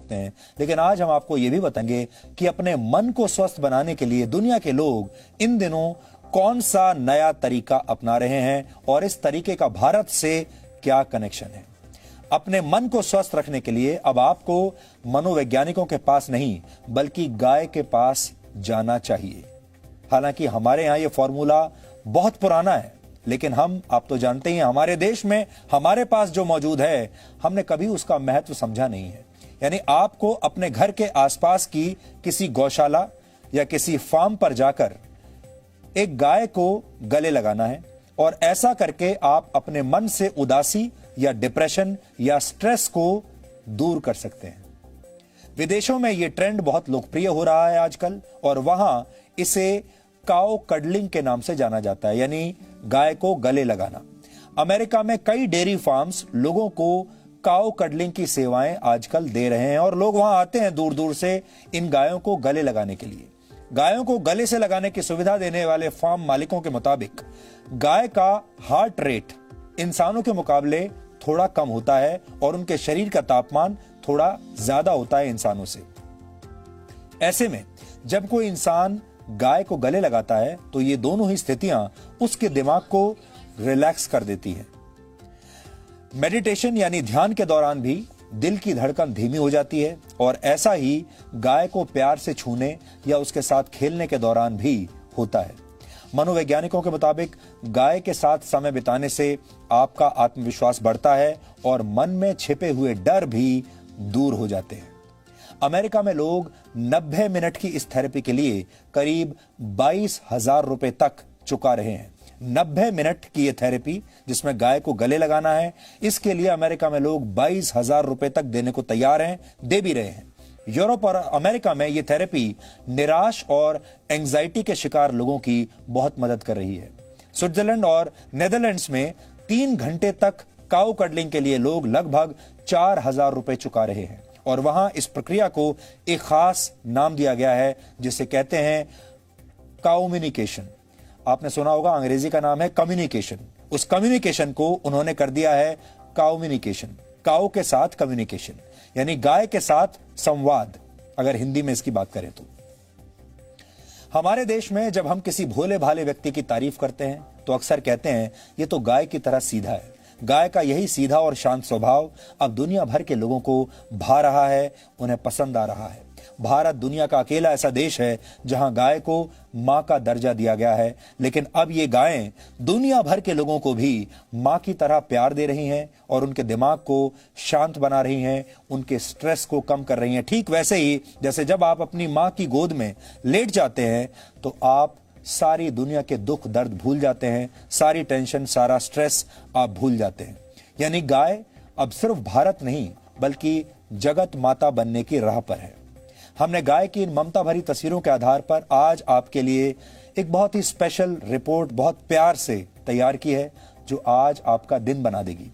सकते हैं, लेकिन आज हम आपको यह भी बताएंगे कि अपने मन को स्वस्थ बनाने के लिए दुनिया के लोग इन दिनों कौन सा नया तरीका अपना रहे हैं और इस तरीके का भारत से क्या कनेक्शन है। अपने मन को स्वस्थ रखने के लिए अब आपको मनोवैज्ञानिकों के पास नहीं बल्कि गाय के पास जाना चाहिए। हालांकि हमारे यहां यह फॉर्मूला बहुत पुराना है, लेकिन आप तो जानते हैं हमारे देश में हमारे पास जो मौजूद है हमने कभी उसका महत्व समझा नहीं है। यानी आपको अपने घर के आसपास की किसी गौशाला या किसी फार्म पर जाकर एक गाय को गले लगाना है और ऐसा करके आप अपने मन से उदासी या डिप्रेशन या स्ट्रेस को दूर कर सकते हैं। विदेशों में यह ट्रेंड बहुत लोकप्रिय हो रहा है आजकल और वहां इसे काउ कडलिंग के नाम से जाना जाता है, यानी गाय को गले लगाना। अमेरिका में कई डेयरी फार्म्स लोगों को काउ कडलिंग की सेवाएं आजकल दे रहे हैं और लोग वहां आते हैं दूर दूर से इन गायों को गले लगाने के लिए। गायों को गले से लगाने की सुविधा देने वाले फार्म मालिकों के मुताबिक गाय का हार्ट रेट इंसानों के मुकाबले थोड़ा कम होता है और उनके शरीर का तापमान थोड़ा ज्यादा होता है इंसानों से। ऐसे में जब कोई इंसान गाय को गले लगाता है तो ये दोनों ही स्थितियां उसके दिमाग को रिलैक्स कर देती है। मेडिटेशन यानी ध्यान के दौरान भी दिल की धड़कन धीमी हो जाती है और ऐसा ही गाय को प्यार से छूने या उसके साथ खेलने के दौरान भी होता है। मनोवैज्ञानिकों के मुताबिक गाय के साथ समय बिताने से आपका आत्मविश्वास बढ़ता है और मन में छिपे हुए डर भी दूर हो जाते हैं। अमेरिका में लोग 90 मिनट की इस थेरेपी के लिए करीब 22,000 रुपए तक चुका रहे हैं। 90 मिनट की यह थेरेपी जिसमें गाय को गले लगाना है, इसके लिए अमेरिका में लोग 22,000 रुपए तक देने को तैयार हैं, दे भी रहे हैं। यूरोप और अमेरिका में यह थेरेपी निराश और एंजाइटी के शिकार लोगों की बहुत मदद कर रही है। स्विट्जरलैंड और नेदरलैंड्स में 3 घंटे तक काउ कडलिंग के लिए लोग लगभग 4,000 रुपए चुका रहे हैं और वहां इस प्रक्रिया को एक खास नाम दिया गया है जिसे कहते हैं काउम्युनिकेशन। आपने सुना होगा अंग्रेजी का नाम है कम्युनिकेशन। उस कम्युनिकेशन को उन्होंने कर दिया है काउम्युनिकेशन, काउ के साथ कम्युनिकेशन यानी गाय के साथ संवाद, अगर हिंदी में इसकी बात करें तो। हमारे देश में जब हम किसी भोले भाले व्यक्ति की तारीफ करते हैं तो अक्सर कहते हैं ये तो गाय की तरह सीधा है। गाय का यही सीधा और शांत स्वभाव अब दुनिया भर के लोगों को भा रहा है, उन्हें पसंद आ रहा है। भारत दुनिया का अकेला ऐसा देश है जहां गाय को मां का दर्जा दिया गया है, लेकिन अब ये गायें दुनिया भर के लोगों को भी मां की तरह प्यार दे रही हैं और उनके दिमाग को शांत बना रही हैं, उनके स्ट्रेस को कम कर रही हैं। ठीक वैसे ही जैसे जब आप अपनी मां की गोद में लेट जाते हैं तो आप सारी दुनिया के दुख दर्द भूल जाते हैं, सारी टेंशन, सारा स्ट्रेस आप भूल जाते हैं। यानी गाय अब सिर्फ भारत नहीं बल्कि जगत माता बनने की राह पर है। हमने गाय की इन ममता भरी तस्वीरों के आधार पर आज आपके लिए एक बहुत ही स्पेशल रिपोर्ट बहुत प्यार से तैयार की है जो आज आपका दिन बना देगी।